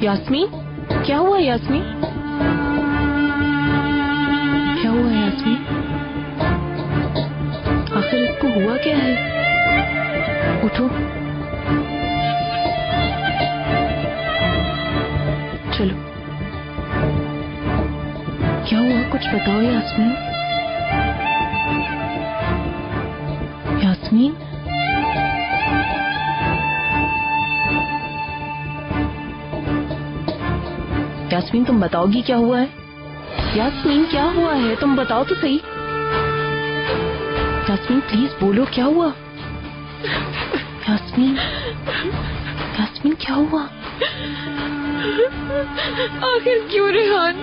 यास्मीन, क्या हुआ यास्मीन? क्या हुआ यास्मीन? आखिर इसको हुआ क्या है? उठो, चलो। क्या हुआ, कुछ बताओ यास्मीन। यास्मीन, यास्मीन तुम बताओगी क्या हुआ है? यास्मीन क्या हुआ है, तुम बताओ तो सही। यास्मीन प्लीज बोलो, क्या हुआ? यास्मीन, यास्मीन क्या हुआ? आखिर क्यों रेहान?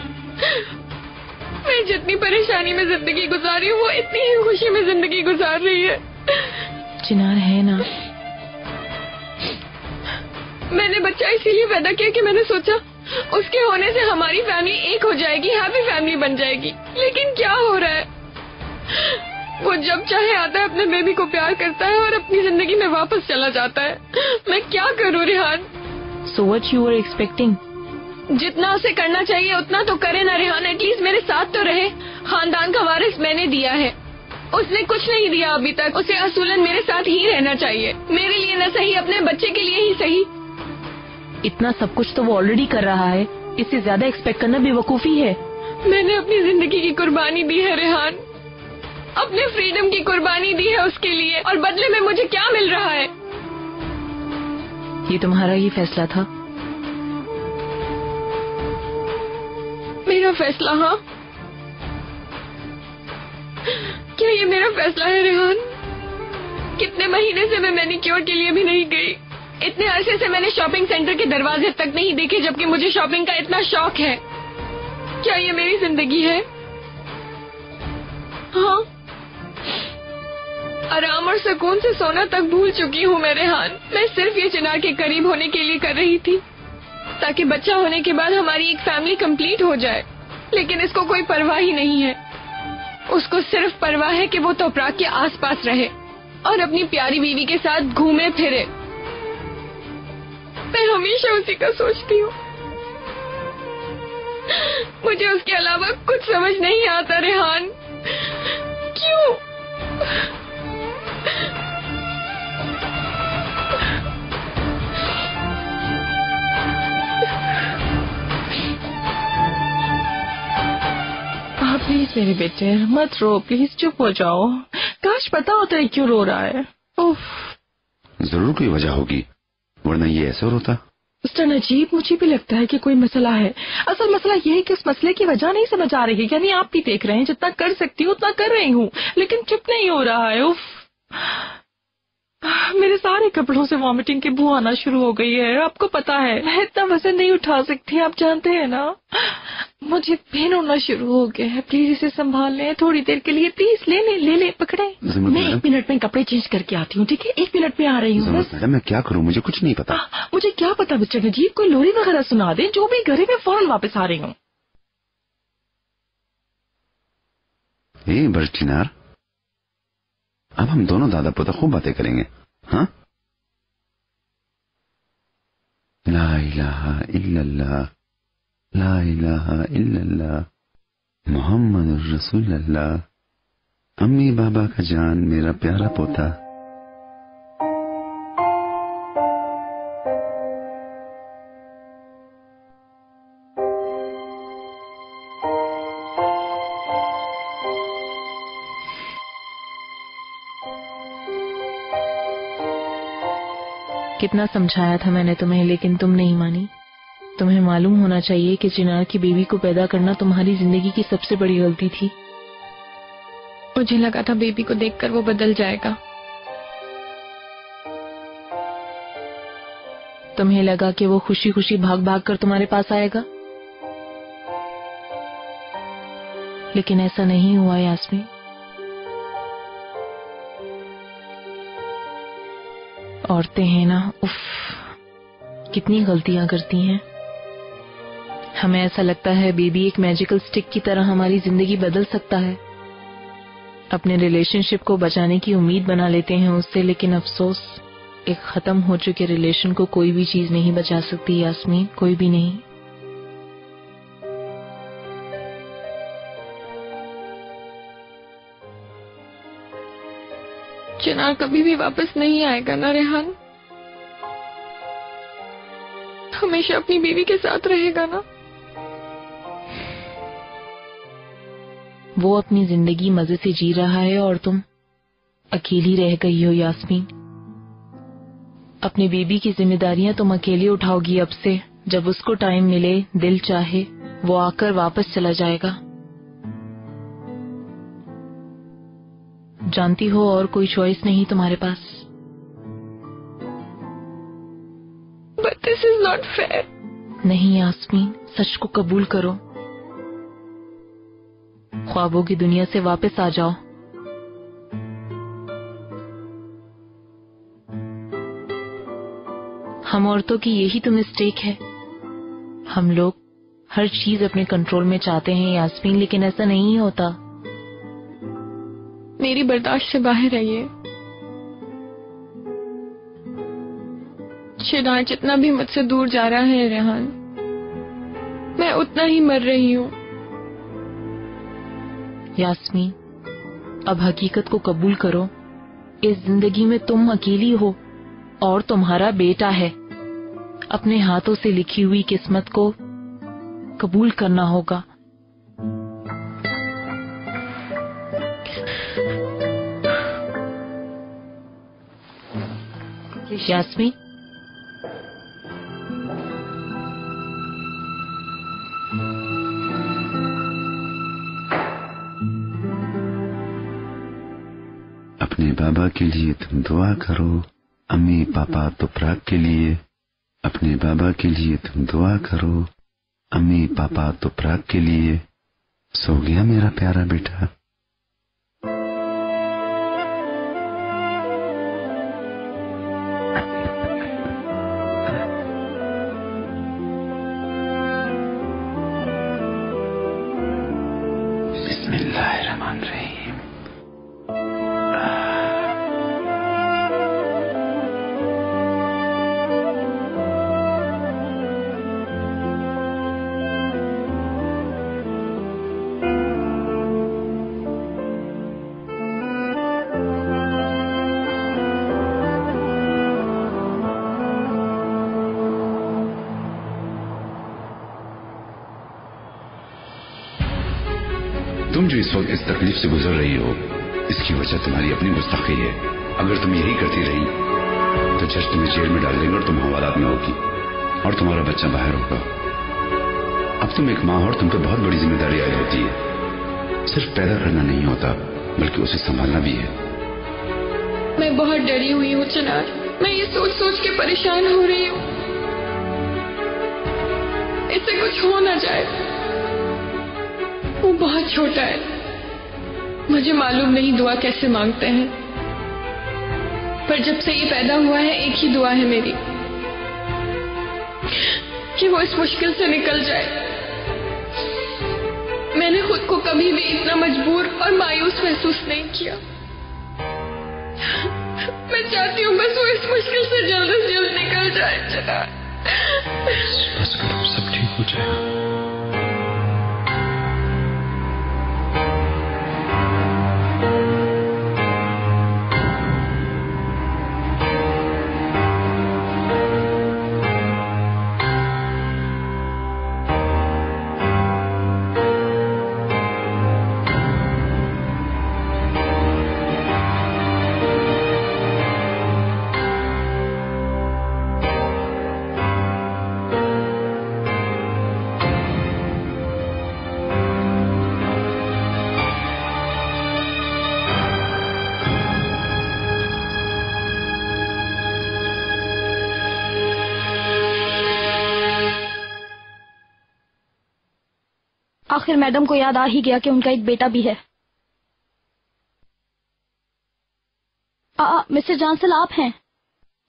मैं जितनी परेशानी में जिंदगी गुजारी हूँ वो इतनी ही खुशी में जिंदगी गुजार रही है। चिनार है ना? मैंने बच्चा इसीलिए पैदा किया कि मैंने सोचा उसके होने से हमारी फैमिली एक हो जाएगी, हैप्पी फैमिली बन जाएगी। लेकिन क्या हो रहा है, वो जब चाहे आता है, अपने बेबी को प्यार करता है और अपनी जिंदगी में वापस चला जाता है। मैं क्या करूँ Rehan? So what you were expecting? जितना उसे करना चाहिए उतना तो करे ना रेहान, एटलीस्ट मेरे साथ तो रहे। खानदान का वारिस मैंने दिया है, उसने कुछ नहीं दिया अभी तक। उसे असूलन मेरे साथ ही रहना चाहिए, मेरे लिए न सही अपने बच्चे के लिए ही सही। इतना सब कुछ तो वो ऑलरेडी कर रहा है, इससे ज्यादा एक्सपेक्ट करना बेवकूफी है। मैंने अपनी जिंदगी की कुर्बानी दी है रेहान, अपने फ्रीडम की कुर्बानी दी है उसके लिए, और बदले में मुझे क्या मिल रहा है? ये तुम्हारा ही फैसला था? मेरा फैसला? हाँ, क्या ये मेरा फैसला है रेहान? कितने महीने से मैं मैनिक्योर के लिए भी नहीं गई, इतने अरसे से मैंने शॉपिंग सेंटर के दरवाजे तक नहीं देखे, जबकि मुझे शॉपिंग का इतना शौक है। क्या ये मेरी जिंदगी है? हाँ, आराम और सुकून से सोना तक भूल चुकी हूँ मैं रेहान। मैं सिर्फ ये चिनार के करीब होने के लिए कर रही थी, ताकि बच्चा होने के बाद हमारी एक फैमिली कंप्लीट हो जाए। लेकिन इसको कोई परवाह ही नहीं है, उसको सिर्फ परवाह है कि वो तोपराक के आसपास रहे और अपनी प्यारी बीवी के साथ घूमे फिरे। मैं हमेशा उसी का सोचती हूँ, मुझे उसके अलावा कुछ समझ नहीं आता रेहान। क्यों? प्लीज मेरे बेटे मत रो, प्लीज चुप हो जाओ। काश पता होता है क्यों रो रहा है। उफ, जरूर कोई वजह होगी, वरना ये ऐसे रोता। मिस्टर नजीब, मुझे भी लगता है कि कोई मसला है। असल मसला ये है कि उस मसले की वजह नहीं समझ आ रही है। यानी आप भी देख रहे हैं, जितना कर सकती हूँ उतना कर रही हूँ, लेकिन चुप नहीं हो रहा है। उफ, मेरे सारे कपड़ों से वॉमिटिंग की बू आना शुरू हो गई है। आपको पता है मैं इतना वजन नहीं उठा सकती, आप जानते हैं ना। मुझे पेन होना शुरू हो गया है, प्लीज इसे संभाल लें थोड़ी देर के लिए, प्लीज। ले ले पकड़े। मैं 1 मिनट में कपड़े चेंज करके आती हूँ, ठीक है? 1 मिनट में आ रही हूँ। मैडम मैं क्या करूँ, मुझे कुछ नहीं पता। मुझे क्या पता मिस्टर नजीब, कोई लोरी वगैरह सुना दे, जो भी घर में फौरन वापस आ रही हूँ। चिनार, अब हम दोनों दादा पोता खूब बातें करेंगे, हाँ? ला इलाहा इल्लल्लाह, ला इलाहा इल्लल्लाह, मोहम्मद रसूलुल्लाह। अम्मी बाबा का जान, मेरा प्यारा पोता। कितना समझाया था मैंने तुम्हें, लेकिन तुम नहीं मानी। तुम्हें मालूम होना चाहिए कि चिनार की बेबी को पैदा करना तुम्हारी जिंदगी की सबसे बड़ी गलती थी। मुझे लगा था बेबी को देखकर वो बदल जाएगा। तुम्हें लगा कि वो खुशी खुशी भाग भाग कर तुम्हारे पास आएगा, लेकिन ऐसा नहीं हुआ यास्मीन। औरतें हैं ना, उफ, कितनी गलतियां करती हैं। हमें ऐसा लगता है बेबी एक मैजिकल स्टिक की तरह हमारी जिंदगी बदल सकता है। अपने रिलेशनशिप को बचाने की उम्मीद बना लेते हैं उससे, लेकिन अफसोस एक खत्म हो चुके रिलेशन को कोई भी चीज नहीं बचा सकती यास्मीन, कोई भी नहीं। चिनार कभी भी वापस नहीं आएगा ना रेहान? हमेशा अपनी बीवी के साथ रहेगा ना? वो अपनी जिंदगी मजे से जी रहा है और तुम अकेली रह गई हो यास्मीन। अपनी बीबी की जिम्मेदारियां तुम अकेली उठाओगी अब से। जब उसको टाइम मिले, दिल चाहे, वो आकर वापस चला जाएगा। जानती हो और कोई चॉइस नहीं तुम्हारे पास। But this is not fair. नहीं यास्मीन, सच को कबूल करो। ख्वाबों की दुनिया से वापस आ जाओ। हम औरतों की यही तो मिस्टेक है। हम लोग हर चीज अपने कंट्रोल में चाहते हैं यास्मीन, लेकिन ऐसा नहीं होता। मेरी बर्दाश्त से बाहर है ये। चिनार जितना भी मुझसे दूर जा रहा है रेहान, मैं उतना ही मर रही हूँ। यास्मीन, अब हकीकत को कबूल करो। इस जिंदगी में तुम अकेली हो और तुम्हारा बेटा है। अपने हाथों से लिखी हुई किस्मत को कबूल करना होगा। यास्मीन, अपने बाबा के लिए तुम दुआ करो, अम्मी पापा तुपराग के लिए। अपने बाबा के लिए तुम दुआ करो, अम्मी पापा तुपराग के लिए। सो गया मेरा प्यारा बेटा। बिस्मिल्लाहिर्रहमानिर्रहीम। तुम जो इस वक्त इस तकलीफ से गुजर रही हो, इसकी वजह तुम्हारी अपनी गुस्ताखी है। अगर तुम यही करती रही तो जज तुम्हें जेल में डाल देंगे और तुम हवालात में होगी और तुम्हारा बच्चा बाहर होगा। अब तुम एक माँ हो और तुम पे बहुत बड़ी जिम्मेदारी आई होती है। सिर्फ पैदा करना नहीं होता, बल्कि उसे संभालना भी है। मैं बहुत डरी हुई हूँ चिनार। मैं ये सोच सोच के परेशान हो रही हूँ, इससे कुछ हो ना जाए। वो बहुत छोटा है, मुझे मालूम नहीं दुआ कैसे मांगते हैं, पर जब से ये पैदा हुआ है एक ही दुआ है मेरी, कि वो इस मुश्किल से निकल जाए। मैंने खुद को कभी भी इतना मजबूर और मायूस महसूस नहीं किया। मैं चाहती हूँ बस वो इस मुश्किल से जल्द से जल्द निकल जाए। चिनार, बस करो, सब ठीक हो जाएगा। आखिर मैडम को याद आ ही गया कि उनका एक बेटा भी है। मिस्टर जांसल, आप हैं?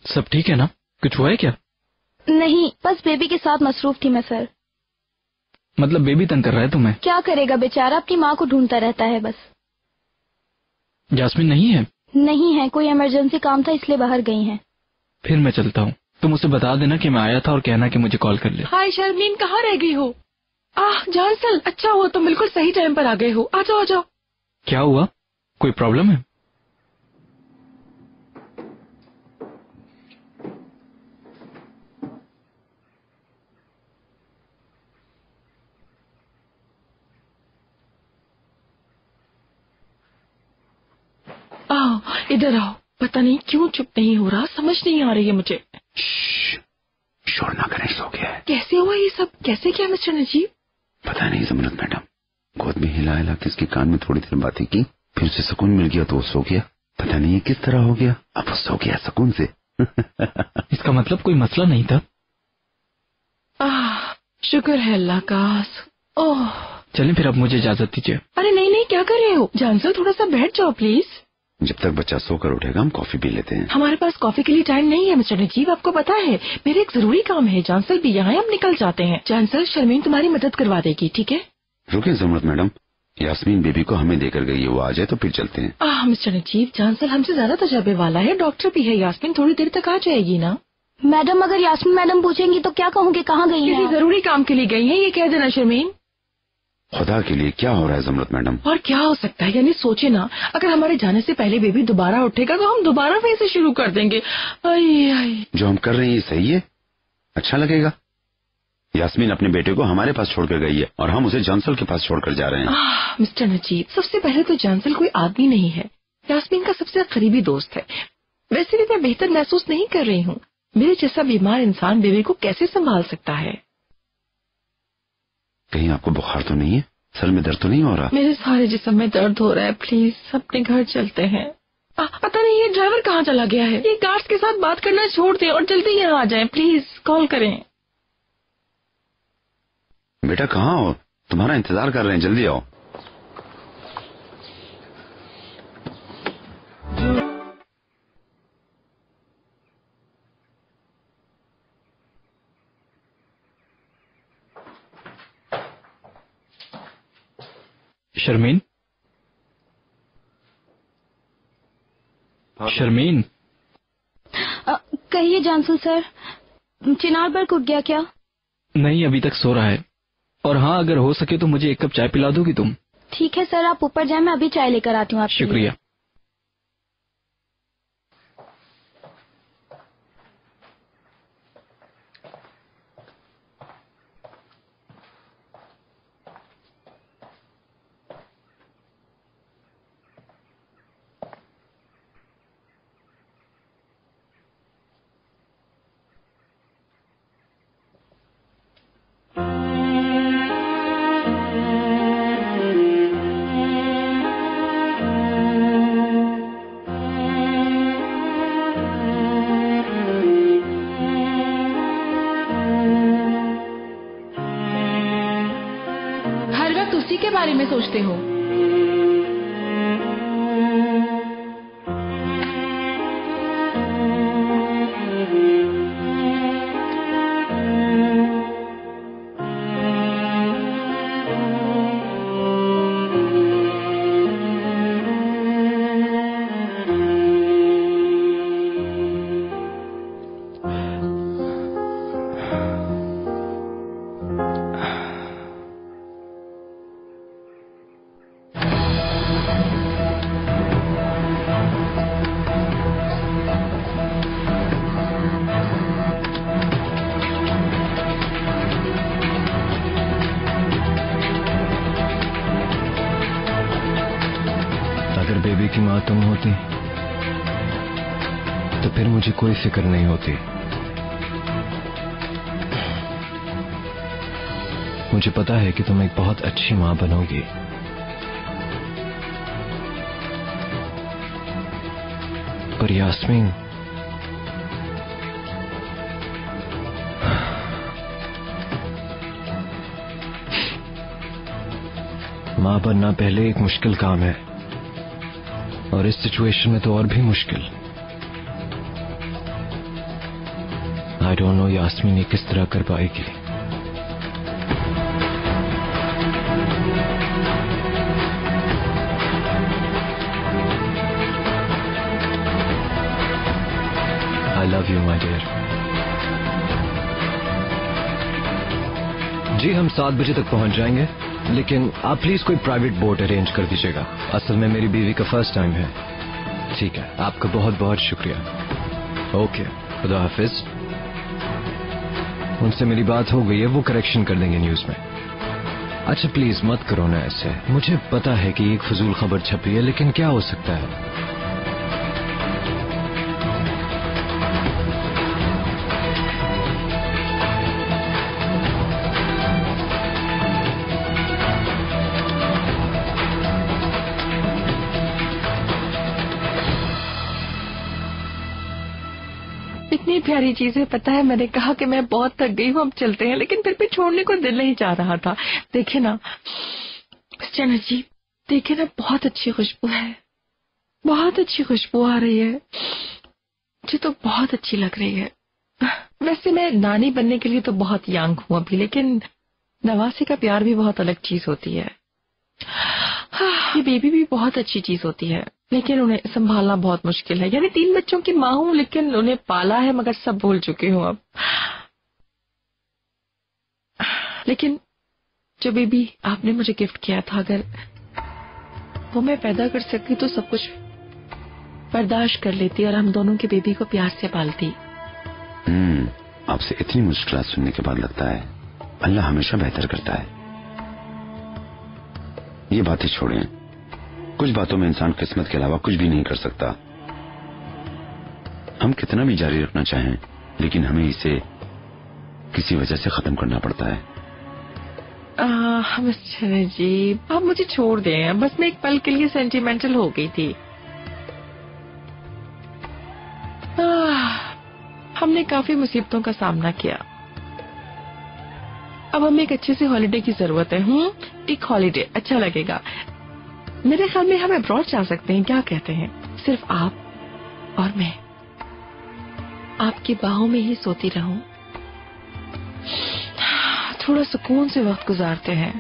सब ठीक है ना? कुछ हुआ है क्या? नहीं, बस बेबी के साथ मसरूफ थी मैं सर। मतलब बेबी तंग कर रहा है तुम्हें? क्या करेगा बेचारा, अपनी माँ को ढूंढता रहता है बस। जास्मिन नहीं है? नहीं है, कोई इमरजेंसी काम था इसलिए बाहर गई हैं। फिर मैं चलता हूँ। तुम उसे बता देना कि मैं आया था और कहना कि मुझे कॉल कर ले। हाय शर्मीन, कहाँ रह गई हो? जानसल, अच्छा हुआ तुम बिल्कुल सही टाइम पर आ गए हो। आ जाओ आ जाओ। क्या हुआ, कोई प्रॉब्लम है? आओ इधर आओ। पता नहीं क्यों चुप नहीं हो रहा, समझ नहीं आ रही है मुझे। शोर ना करें, सो गया है। कैसे हुआ ये सब? कैसे किया मिस्टर नजीब? पता नहीं जमनत मैडम, गोद में हिला हिला के इसके कान में थोड़ी देर बातें की, फिर उसे सुकून मिल गया तो वो सो गया। पता नहीं ये किस तरह हो गया, अब वो सो गया सुकून से। इसका मतलब कोई मसला नहीं था। शुक्र है अल्लाह का। ओह चलें फिर, अब मुझे इजाजत दीजिए। अरे नहीं नहीं, क्या कर रहे हो? जानसल, थोड़ा सा बैठ जाओ प्लीज। जब तक बच्चा सोकर उठेगा हम कॉफी पी लेते हैं। हमारे पास कॉफी के लिए टाइम नहीं है मिस्टर नजीब, आपको पता है मेरे एक जरूरी काम है। जानसल भी यहाँ है, हम निकल जाते हैं। जानसल, शर्मीन तुम्हारी मदद करवा देगी, ठीक है? रुके जमनत मैडम, यास्मीन बेबी को हमें देकर गई है, वो आ जाए तो फिर चलते हैं। मिस्टर नजीब, जानसल हमसे ज्यादा तजर्बे वाला है, डॉक्टर भी है। यास्मीन थोड़ी देर तक आ जाएगी ना? मैडम, अगर यास्मीन मैडम पूछेंगी तो क्या कहूँगी, कहाँ गई किसी हैं? जरूरी काम के लिए गई है, ये कह देना शर्मीन। खुदा के लिए क्या हो रहा है जमनत मैडम? और क्या हो सकता है, यानी सोचे ना, अगर हमारे जाने से पहले बेबी दोबारा उठेगा तो हम दोबारा फिर से शुरू कर देंगे। जो हम कर रहे हैं ये सही है? अच्छा लगेगा? यास्मीन अपने बेटे को हमारे पास छोड़कर गई है और हम उसे जानसल के पास छोड़कर जा रहे हैं। मिस्टर नजीब, सबसे पहले तो जानसल कोई आदमी नहीं है, यास्मीन का सबसे करीबी दोस्त है। वैसे भी मैं बेहतर महसूस नहीं कर रही हूँ। मेरे जैसा बीमार इंसान बेबी को कैसे संभाल सकता है? कहीं आपको बुखार तो नहीं है? सर में दर्द तो नहीं हो रहा? मेरे सारे जिस्म में दर्द हो रहा है। प्लीज अपने घर चलते हैं। पता नहीं ये ड्राइवर कहाँ चला गया है। ये गार्ड्स के साथ बात करना छोड़ दें और जल्दी यहाँ आ जाएं। प्लीज कॉल करें। बेटा कहाँ हो? तुम्हारा इंतजार कर रहे हैं, जल्दी आओ। शर्मीन, शर्मीन। कहिए जानसल सर, चिनार बर्ग उठ गया क्या? नहीं, अभी तक सो रहा है। और हाँ, अगर हो सके तो मुझे 1 कप चाय पिला दोगी तुम? ठीक है सर, आप ऊपर जाएं, मैं अभी चाय लेकर आती हूँ आपके लिए। शुक्रिया। उसी के बारे में सोचते हो? अगर बेबी की माँ तुम होती तो फिर मुझे कोई फिक्र नहीं होती। मुझे पता है कि तुम एक बहुत अच्छी माँ बनोगी। पर यास्मीन, माँ बनना पहले एक मुश्किल काम है और इस सिचुएशन में तो और भी मुश्किल। आई डोंट नो यास्मीन ये किस तरह कर पाएगी। I love love you my dear. जी हम 7 बजे तक पहुंच जाएंगे, लेकिन आप प्लीज कोई प्राइवेट बोट अरेंज कर दीजिएगा। असल में मेरी बीवी का फर्स्ट टाइम है। ठीक है, आपका बहुत बहुत शुक्रिया। ओके, खुदा हाफिज। उनसे मेरी बात हो गई है, वो करेक्शन कर देंगे न्यूज में। अच्छा प्लीज मत करो ना ऐसे। मुझे पता है कि एक फजूल खबर छपी है, लेकिन क्या हो सकता है। इतनी प्यारी चीजें, पता है मैंने कहा कि मैं बहुत थक गई हूँ, हम चलते हैं, लेकिन फिर भी छोड़ने को दिल नहीं चाह रहा था। देखे ना चना जी, देखे ना, बहुत अच्छी खुशबू है, बहुत अच्छी खुशबू आ रही है। मुझे तो बहुत अच्छी लग रही है। वैसे मैं नानी बनने के लिए तो बहुत यंग हूँ अभी, लेकिन नवासी का प्यार भी बहुत अलग चीज होती है। ये बेबी भी बहुत अच्छी चीज होती है, लेकिन उन्हें संभालना बहुत मुश्किल है। यानी 3 बच्चों की माँ हूँ, लेकिन उन्हें पाला है, मगर सब भूल चुकी हूँ अब। लेकिन जो बेबी आपने मुझे गिफ्ट किया था, अगर वो मैं पैदा कर सकती तो सब कुछ बर्दाश्त कर लेती और हम दोनों के बेबी को प्यार से पालती। आपसे इतनी मुश्किलात सुनने के बाद लगता है अल्लाह हमेशा बेहतर करता है। ये बातें छोड़ें, कुछ बातों में इंसान किस्मत के अलावा कुछ भी नहीं कर सकता। हम कितना भी जारी रखना चाहें, लेकिन हमें इसे किसी वजह से खत्म करना पड़ता है। मिस्टर जी, आप मुझे छोड़ दें, बस मैं एक पल के लिए सेंटिमेंटल हो गई थी। हमने काफी मुसीबतों का सामना किया, अब हमें एक अच्छे से हॉलिडे की जरूरत है। एक हॉलिडे अच्छा लगेगा। मेरे ख्याल में हम अब्रॉड जा सकते हैं, क्या कहते हैं? सिर्फ आप और मैं, आपकी बाहों में ही सोती रहूं, थोड़ा सुकून से वक्त गुजारते हैं,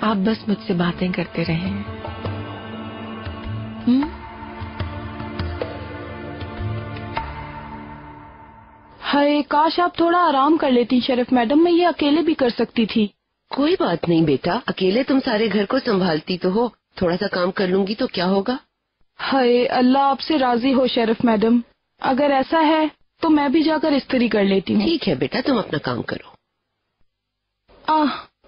आप बस मुझसे बातें करते रहें। हाय, काश आप थोड़ा आराम कर लेती शरीफ मैडम, मैं ये अकेले भी कर सकती थी। कोई बात नहीं बेटा, अकेले तुम सारे घर को संभालती तो हो, थोड़ा सा काम कर लूंगी तो क्या होगा। हाय, अल्लाह आपसे राजी हो शरीफ मैडम, अगर ऐसा है तो मैं भी जाकर इस्त्री कर लेती हूँ। ठीक है बेटा, तुम अपना काम करो।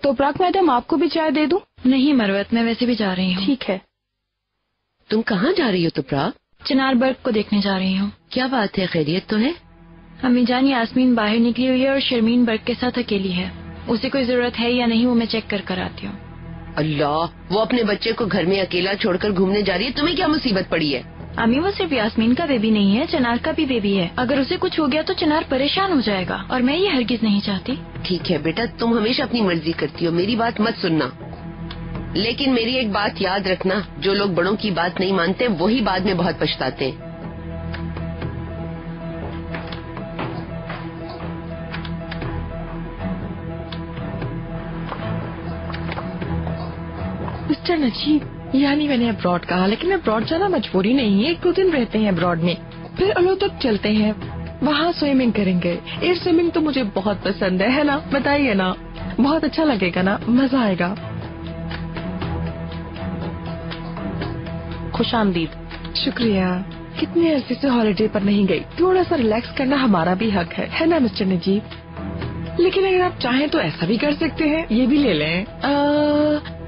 तो प्राक मैडम, आपको भी चाय दे दूं? नहीं मरवत, मैं वैसे भी जा रही हूँ। ठीक है। तुम कहाँ जा रही हो तुप्राक? चिनार बर्ग को देखने जा रही हूँ। क्या बात है, खैरियत तो है? अम्मी जान, यास्मीन बाहर निकली हुई है और शर्मीन बर्ग के साथ अकेली है। उसे कोई जरूरत है या नहीं वो मैं चेक कर आती हूँ। अल्लाह, वो अपने बच्चे को घर में अकेला छोड़कर घूमने जा रही है, तुम्हें क्या मुसीबत पड़ी है? अम्मी, वो सिर्फ यास्मीन का बेबी नहीं है, चिनार का भी बेबी है। अगर उसे कुछ हो गया तो चिनार परेशान हो जाएगा और मैं ये हरगिज नहीं चाहती। ठीक है बेटा, तुम हमेशा अपनी मर्जी करती हो, मेरी बात मत सुनना। लेकिन मेरी एक बात याद रखना, जो लोग बड़ों की बात नहीं मानते वही बाद में बहुत पछताते हैं। मिस्टर नजीब, यानी मैंने अब्रॉड कहा, लेकिन अब्रॉड जाना मजबूरी नहीं है, 1-2 दिन रहते हैं अब्रॉड में, फिर अलो तक चलते हैं, वहाँ स्विमिंग करेंगे। एयर स्विमिंग तो मुझे बहुत पसंद है ना? बताइए ना, बहुत अच्छा लगेगा ना, मजा आएगा। खुशामदीद। शुक्रिया। कितने अरसे से हॉलिडे पर नहीं गई, थोड़ा सा रिलैक्स करना हमारा भी हक है ना मिस्टर नजीब? लेकिन अगर आप चाहें तो ऐसा भी कर सकते हैं, ये भी ले लें।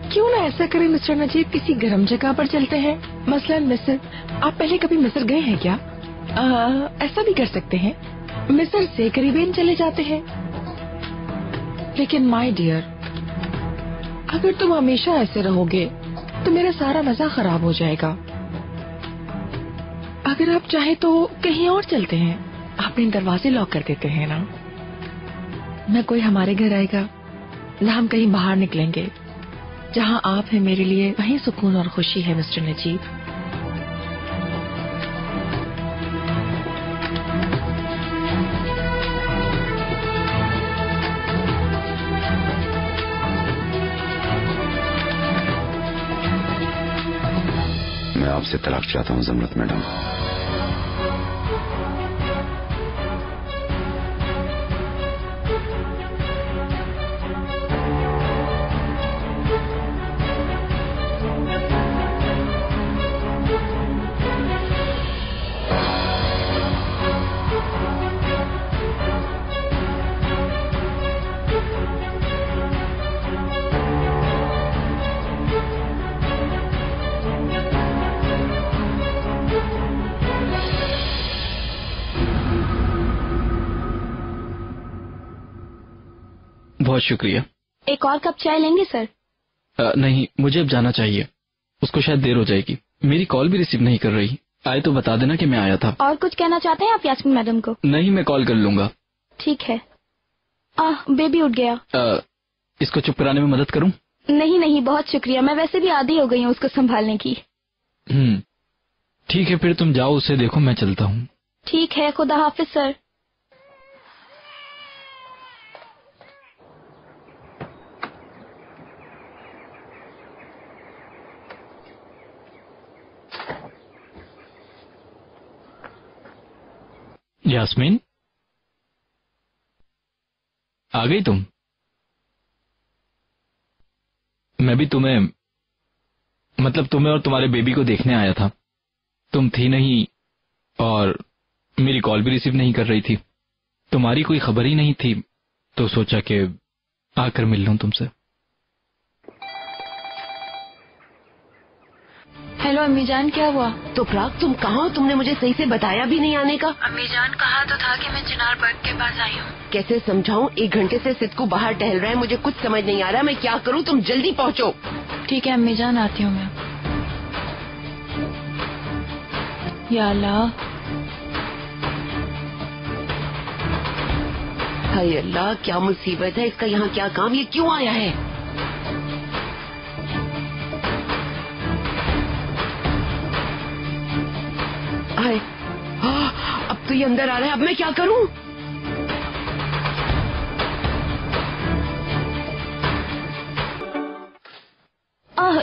क्यों ना ऐसा करें मिस्टर नजीब, किसी गर्म जगह पर चलते हैं, मसलन मिस्र। आप पहले कभी मिस्र गए हैं क्या? ऐसा भी कर सकते हैं, मिस्र से करीबन चले जाते हैं। लेकिन माय डियर, अगर तुम हमेशा ऐसे रहोगे तो मेरा सारा मजा खराब हो जाएगा। अगर आप चाहे तो कहीं और चलते हैं, अपने दरवाजे लॉक कर देते हैं ना, न कोई हमारे घर आएगा, न हम कहीं बाहर निकलेंगे। जहाँ आप हैं मेरे लिए, वहीं सुकून और खुशी है मिस्टर नजीब। मैं आपसे तलाक चाहता हूँ जमरत मैडम। बहुत शुक्रिया। एक और कप चाय लेंगे सर? नहीं, मुझे अब जाना चाहिए। उसको शायद देर हो जाएगी। मेरी कॉल भी रिसीव नहीं कर रही। आए तो बता देना कि मैं आया था। और कुछ कहना चाहते हैं आप यास्मीन मैडम को? नहीं, मैं कॉल कर लूंगा। ठीक है। बेबी उठ गया। इसको चुप कराने में मदद करूं? नहीं नहीं, बहुत शुक्रिया। मैं वैसे भी आदी हो गई हूँ उसको संभालने की। ठीक है, फिर तुम जाओ, उसे देखो, मैं चलता हूँ। ठीक है, खुदा हाफिज सर। यास्मीन, आ गई तुम? मैं भी तुम्हें और तुम्हारे बेबी को देखने आया था। तुम थी नहीं और मेरी कॉल भी रिसीव नहीं कर रही थी। तुम्हारी कोई खबर ही नहीं थी, तो सोचा कि आकर मिल लूं तुमसे। हेलो अम्मी जान, क्या हुआ? तो प्राग, तुम कहाँ हो? तुमने मुझे सही से बताया भी नहीं आने का। अम्मी जान, कहा तो था कि मैं चिनार बर्ग के पास आई हूँ। कैसे समझाऊं? 1 घंटे से सिद्धू बाहर टहल रहा है, मुझे कुछ समझ नहीं आ रहा। मैं क्या करूं? तुम जल्दी पहुंचो। ठीक है अम्मी जान, आती हूँ मैं। या अल्लाह, हाय अल्लाह, क्या मुसीबत है? इसका यहाँ क्या काम? ये क्यों आया है? हाय, अब तो ये अंदर आ रहा है। अब मैं क्या करूं?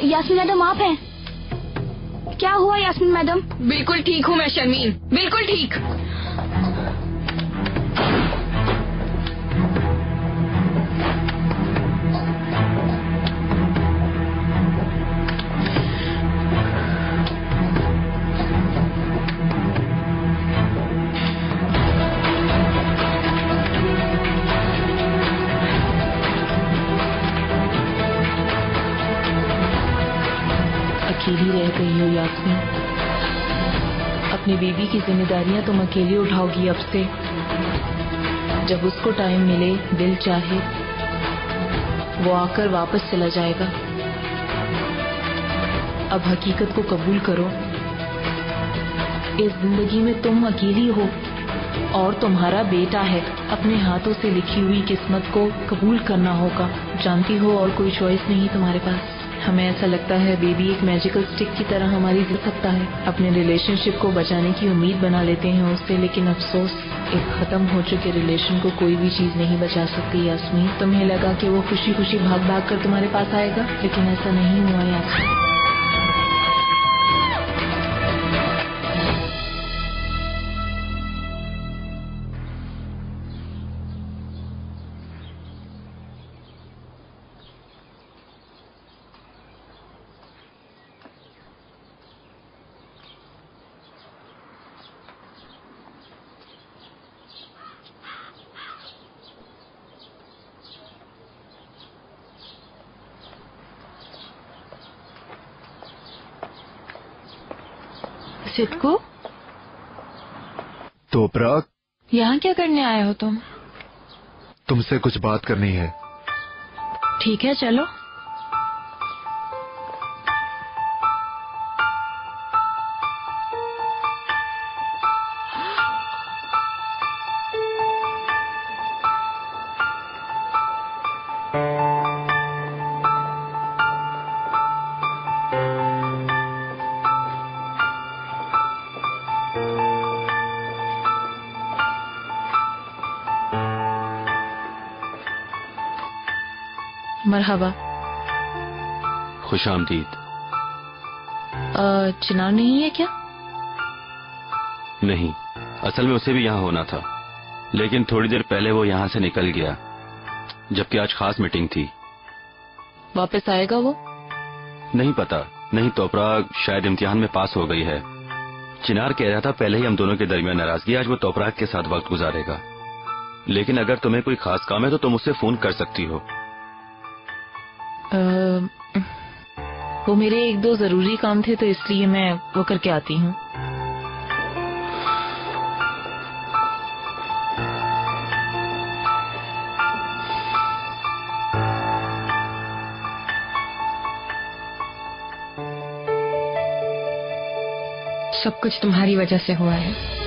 यास्मीन मैडम, आप हैं? क्या हुआ यास्मीन मैडम? बिल्कुल ठीक हूँ मैं शर्मीन, बिल्कुल ठीक। अकेली रह गई हो यास्मीन। अपनी बेबी की जिम्मेदारियां तुम अकेली उठाओगी अब से। जब उसको टाइम मिले, दिल चाहे, वो आकर वापस चला जाएगा। अब हकीकत को कबूल करो। इस जिंदगी में तुम अकेली हो और तुम्हारा बेटा है। अपने हाथों से लिखी हुई किस्मत को कबूल करना होगा, जानती हो, और कोई चॉइस नहीं तुम्हारे पास। हमें ऐसा लगता है बेबी एक मैजिकल स्टिक की तरह हमारी जिंदगी सकता है। अपने रिलेशनशिप को बचाने की उम्मीद बना लेते हैं उससे, लेकिन अफसोस, एक खत्म हो चुके रिलेशन को कोई भी चीज नहीं बचा सकती यास्मीन। तुम्हें लगा कि वो खुशी खुशी भाग भाग कर तुम्हारे पास आएगा, लेकिन ऐसा नहीं हुआ यास्मीन। सिद्धू, तो प्राग, यहाँ क्या करने आए हो तुम? तुमसे कुछ बात करनी है। ठीक है, चलो। मरहबा। खुश आमदीद। चिनार नहीं है क्या? नहीं, असल में उसे भी यहाँ होना था, लेकिन थोड़ी देर पहले वो यहाँ से निकल गया, जबकि आज खास मीटिंग थी। वापस आएगा वो? नहीं पता। नहीं तो तोपराग शायद इम्तिहान में पास हो गई है। चिनार कह रहा था पहले ही हम दोनों के दरमियान नाराजगी, आज वो तोपराग के साथ वक्त गुजारेगा। लेकिन अगर तुम्हें कोई खास काम है तो तुम उससे फोन कर सकती हो। वो मेरे 1-2 जरूरी काम थे, तो इसलिए मैं वो करके आती हूँ। सब कुछ तुम्हारी वजह से हुआ है।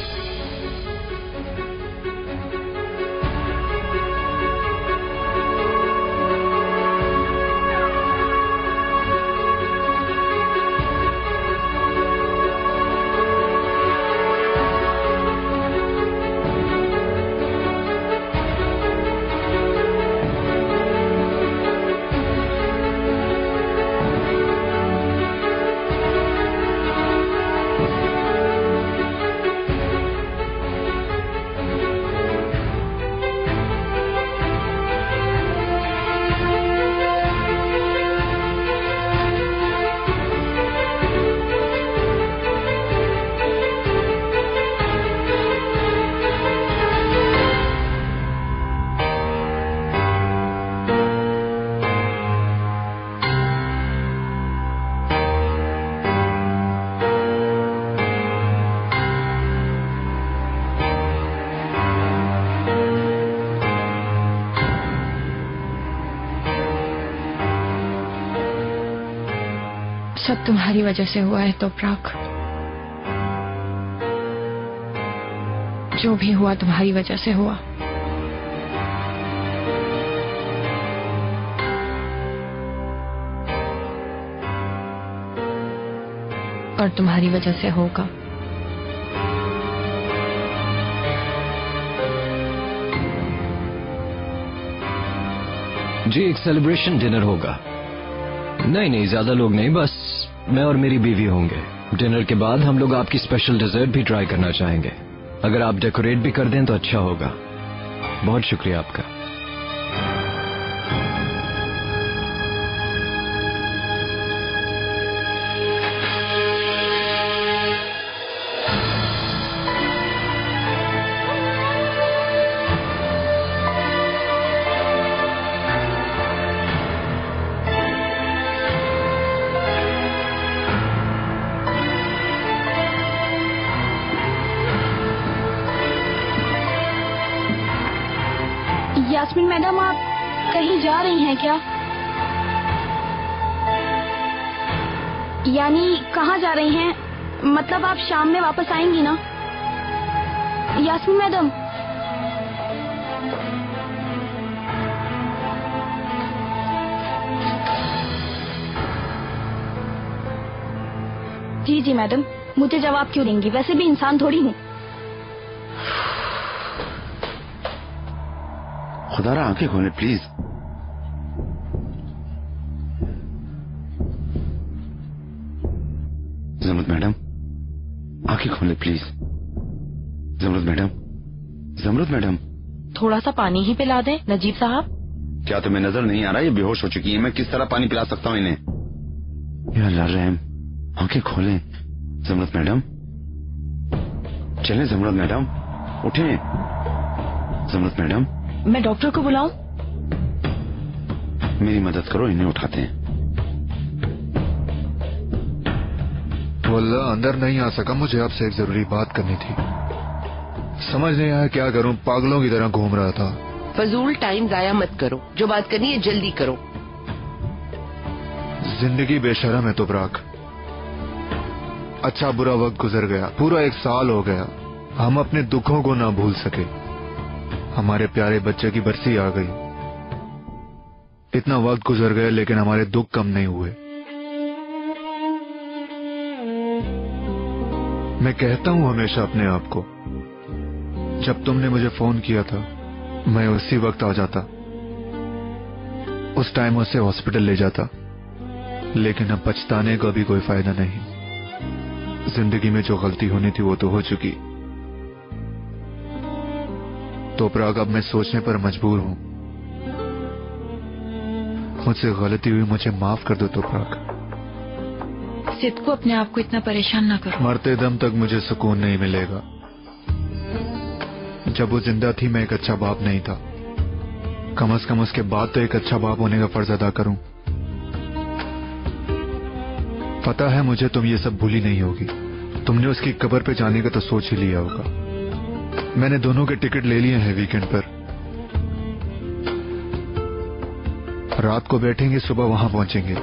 सब तुम्हारी वजह से हुआ है तोपराक। जो भी हुआ तुम्हारी वजह से हुआ। और तुम्हारी वजह से होगा। जी एक सेलिब्रेशन डिनर होगा। नहीं ज्यादा लोग नहीं, बस मैं और मेरी बीवी होंगे। डिनर के बाद हम लोग आपकी स्पेशल डिजर्ट भी ट्राई करना चाहेंगे। अगर आप डेकोरेट भी कर दें तो अच्छा होगा। बहुत शुक्रिया आपका। यास्मीन मैडम, आप कहीं जा रही हैं क्या? यानी कहाँ जा रही हैं? मतलब आप शाम में वापस आएंगी ना? यास्मीन मैडम। जी जी मैडम, मुझे जवाब क्यों देंगी? वैसे भी इंसान थोड़ी हूँ। खुदारा आंखें खोले प्लीज। जमरुद मैडम आंखें खोले प्लीज। जमरुद मैडम, जमरुद मैडम थोड़ा सा पानी ही पिला दें नजीब साहब। क्या तुम्हें नजर नहीं आ रहा ये बेहोश हो चुकी है? मैं किस तरह पानी पिला सकता हूँ इन्हें? या अल्लाह रहम, आंखें खोलें। जमरुद मैडम चलें। जमरुद मैडम उठें। जमरुद मैडम मैं डॉक्टर को बुलाऊं? मेरी मदद करो, इन्हें उठाते हैं। वल्लाह अंदर नहीं आ सका, मुझे आपसे एक जरूरी बात करनी थी। समझ नहीं आया क्या करूं, पागलों की तरह घूम रहा था। फजूल टाइम जाया मत करो, जो बात करनी है जल्दी करो। जिंदगी बेशरम है तोपराक। अच्छा बुरा वक्त गुजर गया, पूरा 1 साल हो गया। हम अपने दुखों को ना भूल सके। हमारे प्यारे बच्चे की बरसी आ गई। इतना वक्त गुजर गया लेकिन हमारे दुख कम नहीं हुए। मैं कहता हूं हमेशा अपने आप को, जब तुमने मुझे फोन किया था मैं उसी वक्त आ जाता, उस टाइम उसे हॉस्पिटल ले जाता। लेकिन अब पछताने का भी कोई फायदा नहीं। जिंदगी में जो गलती होनी थी वो तो हो चुकी। तोपराक अब मैं सोचने पर मजबूर हूं। मुझसे गलती हुई, मुझे माफ कर दो तोपराक। सिद्ध को अपने आप को इतना परेशान ना करो। मरते दम तक मुझे सुकून नहीं मिलेगा। जब वो जिंदा थी मैं एक अच्छा बाप नहीं था। कम से कम उसके बाद तो एक अच्छा बाप होने का फर्ज अदा करूं। पता है मुझे तुम ये सब भूली नहीं होगी। तुमने उसकी कब्र पे जाने का तो सोच ही लिया होगा। मैंने दोनों के टिकट ले लिए हैं वीकेंड पर। रात को बैठेंगे, सुबह वहां पहुंचेंगे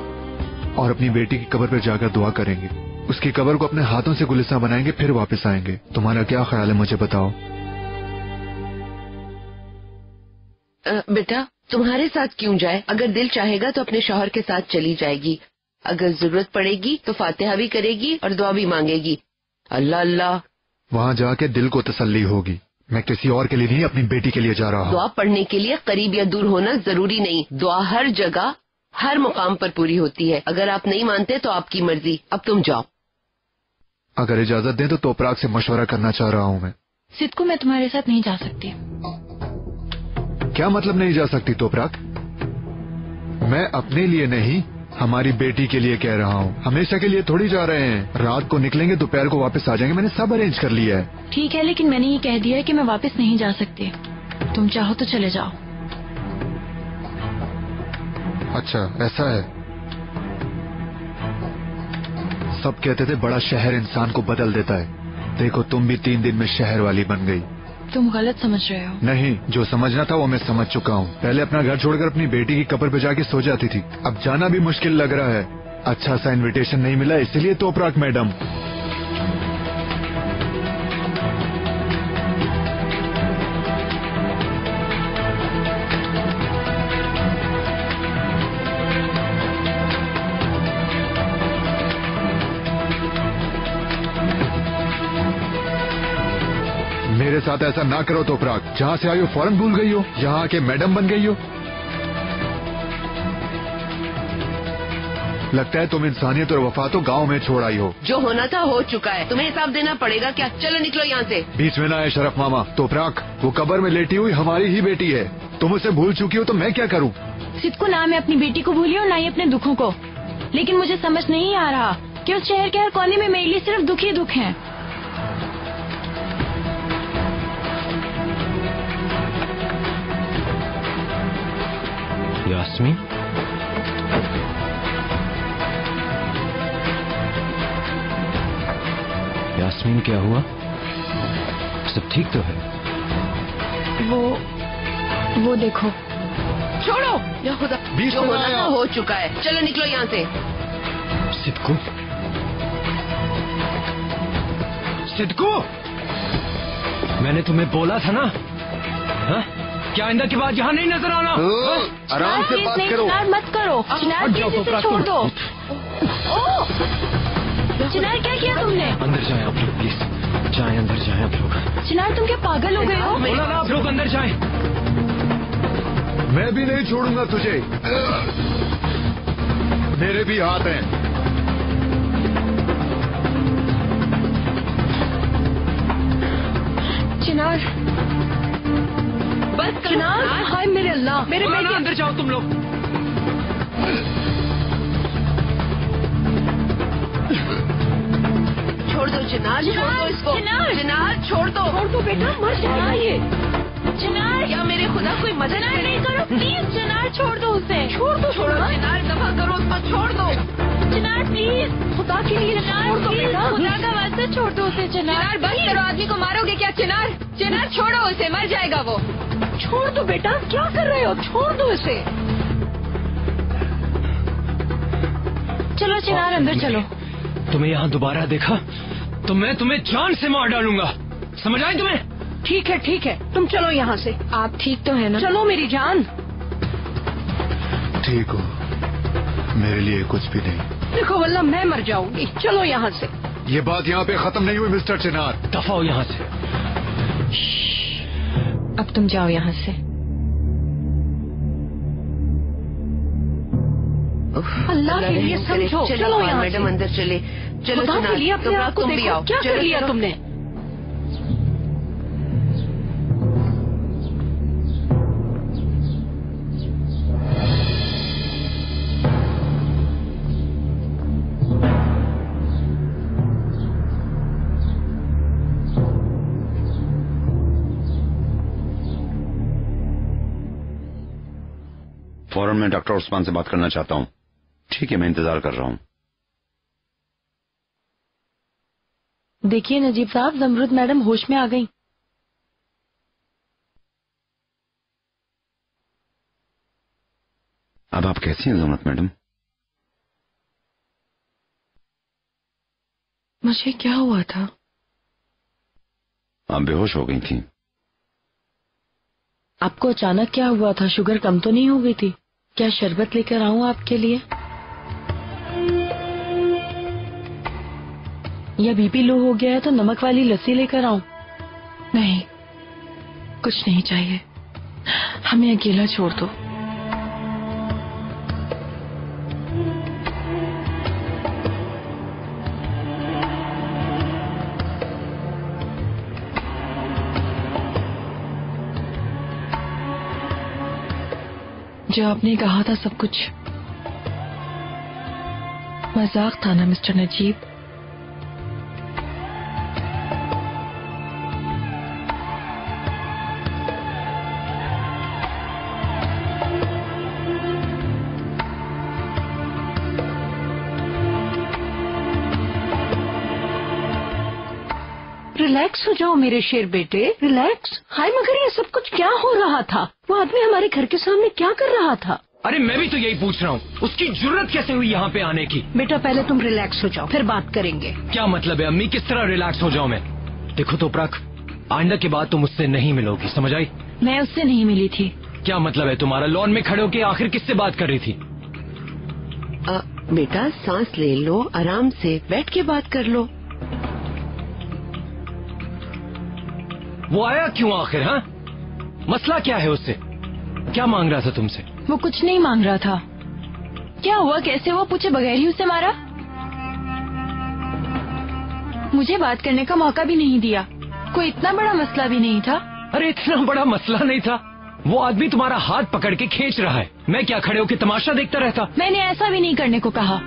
और अपनी बेटी की कब्र पर जाकर दुआ करेंगे। उसकी कब्र को अपने हाथों से गुलिस्तान बनाएंगे, फिर वापस आएंगे। तुम्हारा क्या ख्याल है, मुझे बताओ। बेटा तुम्हारे साथ क्यों जाए? अगर दिल चाहेगा तो अपने शौहर के साथ चली जाएगी। अगर जरूरत पड़ेगी तो फातिहा भी करेगी और दुआ भी मांगेगी। अल्लाह अल्लाह। वहाँ जाके दिल को तसल्ली होगी। मैं किसी और के लिए नहीं, अपनी बेटी के लिए जा रहा हूँ। दुआ पढ़ने के लिए करीब या दूर होना जरूरी नहीं। दुआ हर जगह हर मुकाम पर पूरी होती है। अगर आप नहीं मानते तो आपकी मर्जी। अब तुम जाओ। अगर इजाजत दें तो तोपराग से मशवरा करना चाह रहा हूँ मैं। सिद्को, मैं तुम्हारे साथ नहीं जा सकती। क्या मतलब नहीं जा सकती तोपराग? मैं अपने लिए नहीं, हमारी बेटी के लिए कह रहा हूँ। हमेशा के लिए थोड़ी जा रहे हैं। रात को निकलेंगे, दोपहर को वापस आ जाएंगे। मैंने सब अरेंज कर लिया है। ठीक है, लेकिन मैंने ये कह दिया है कि मैं वापस नहीं जा सकती। तुम चाहो तो चले जाओ। अच्छा ऐसा है। सब कहते थे बड़ा शहर इंसान को बदल देता है। देखो तुम भी 3 दिन में शहर वाली बन गई। तुम गलत समझ रहे हो। नहीं, जो समझना था वो मैं समझ चुका हूँ। पहले अपना घर छोड़कर अपनी बेटी की कब्र पे जाके सो जाती थी। अब जाना भी मुश्किल लग रहा है। अच्छा सा इनविटेशन नहीं मिला, इसीलिए तोपराग मैडम। मेरे साथ ऐसा ना करो तोपराग। जहाँ से आई हो फौरन भूल गई हो, यहाँ आके मैडम बन गई हो। लगता है तुम इंसानियत और वफा तो गांव में छोड़ आई हो। जो होना था हो चुका है, तुम्हें हिसाब देना पड़ेगा क्या? चलो निकलो यहाँ से। बीच में ना आए शरफ मामा। तोपराग, वो कब्र में लेटी हुई हमारी ही बेटी है। तुम उसे भूल चुकी हो तो मैं क्या करूँ? सिद्को, ना मैं अपनी बेटी को भूली हूँ ना ही अपने दुखों को। लेकिन मुझे समझ नहीं आ रहा कि उस शहर के हर कोने में मेरे लिए सिर्फ दुख ही दुख है। यास्मीन, यास्मीन क्या हुआ? सब ठीक तो है? वो देखो। छोड़ो या खुदा, जो होना था हो चुका है। चलो निकलो यहाँ से। सिद्को, सिद्को, मैंने तुम्हें बोला था ना, हा? क्या आइंदा के बाद यहाँ नहीं नजर आना। आराम से बात करो। चिनार मत करो। चिनार इसे छोड़ दो। चिनार, क्या किया तुमने? अंदर जाएं आप लोग, प्लीज जाएं, अंदर जाएं आप लोग। चिनार, तुम क्या पागल हो गए हो? बोला ना आप लोग अंदर जाएं। मैं भी नहीं छोड़ूंगा तुझे। मेरे भी हाथ हैं। चिनार, बस चिनार। हाय मेरे अल्लाह, मेरे बेटे। अंदर जाओ तुम लोग। छोड़ दो चिनार, छोड़ दो इसको। चिनार छोड़ दो। छोड़ दो बेटा, मर जाएगा ये। चिनार, या मेरे खुदा कोई मदद नहीं करो प्लीज। चिनार, छोड़ दो उसे। छोड़ दो। छोड़ो चिनार, दफा करो उसको, छोड़ दो। चिनार प्लीज, खुदा के लिए छोड़ दो बेटा। खुदा का वास्ते छोड़ दो उसे। चिनार बस करो, आदमी को मारोगे क्या? चिनार, चिनार छोड़ो उसे, मर जाएगा वो। छोड़ दो बेटा, क्या कर रहे हो? छोड़ दो इसे। चलो चिनार, अंदर चलो। तुम्हें यहाँ दोबारा देखा तो मैं तुम्हें जान से मार डालूंगा। समझ आई तुम्हें? ठीक है, तुम चलो यहाँ से। आप ठीक तो है ना? चलो मेरी जान। ठीक हो, मेरे लिए कुछ भी नहीं। देखो वल्ला मैं मर जाऊंगी। चलो यहाँ से। ये बात यहाँ पे खत्म नहीं हुई मिस्टर चिनार। दफा हो यहाँ से। अब तुम जाओ यहाँ से। अल्लाह के लिए समझो। चलो यहाँ मैडम अंदर चले। चलो खुदा के लिए अपने आप को तुम भी देखो। आओ। क्या कर लिया तुमने? फौरन मैं डॉक्टर उस्मान से बात करना चाहता हूँ। ठीक है, मैं इंतजार कर रहा हूँ। देखिए नजीब साहब, जमरुद मैडम होश में आ गई। अब आप कैसी हैं जमरुद मैडम? मुझे क्या हुआ था? आप बेहोश हो गई थी। आपको अचानक क्या हुआ था? शुगर कम तो नहीं हो गई थी? क्या शरबत लेकर आऊं आपके लिए, या बीपी लो हो गया है तो नमक वाली लस्सी लेकर आऊं? नहीं, कुछ नहीं चाहिए, हमें अकेला छोड़ दो। जो आपने कहा था सब कुछ मजाक था ना मिस्टर नजीब? रिलैक्स हो जाओ मेरे शेर बेटे, रिलैक्स। हाय मगर ये सब कुछ क्या हो रहा था? वो आदमी हमारे घर के सामने क्या कर रहा था? अरे मैं भी तो यही पूछ रहा हूँ, उसकी जरूरत कैसे हुई यहाँ पे आने की? बेटा पहले तुम रिलैक्स हो जाओ, फिर बात करेंगे। क्या मतलब है अम्मी, किस तरह रिलैक्स हो जाऊँ मैं? देखो तोपराक, आइंदा के बाद तुम उससे नहीं मिलोगी, समझ आई? मैं उससे नहीं मिली थी। क्या मतलब है तुम्हारा? लॉन में खड़े होके आखिर किससे बात कर रही थी? बेटा सांस ले लो, आराम से बैठ के बात कर लो। वो आया क्यों आखिर? हाँ, मसला क्या है उससे? क्या मांग रहा था तुमसे? वो कुछ नहीं मांग रहा था। क्या हुआ, कैसे हुआ, पूछे बगैर ही उसे मारा? मुझे बात करने का मौका भी नहीं दिया। कोई इतना बड़ा मसला भी नहीं था। अरे इतना बड़ा मसला नहीं था, वो आदमी तुम्हारा हाथ पकड़ के खींच रहा है, मैं क्या खड़े होके तमाशा देखता रहता? मैंने ऐसा भी नहीं करने को कहा।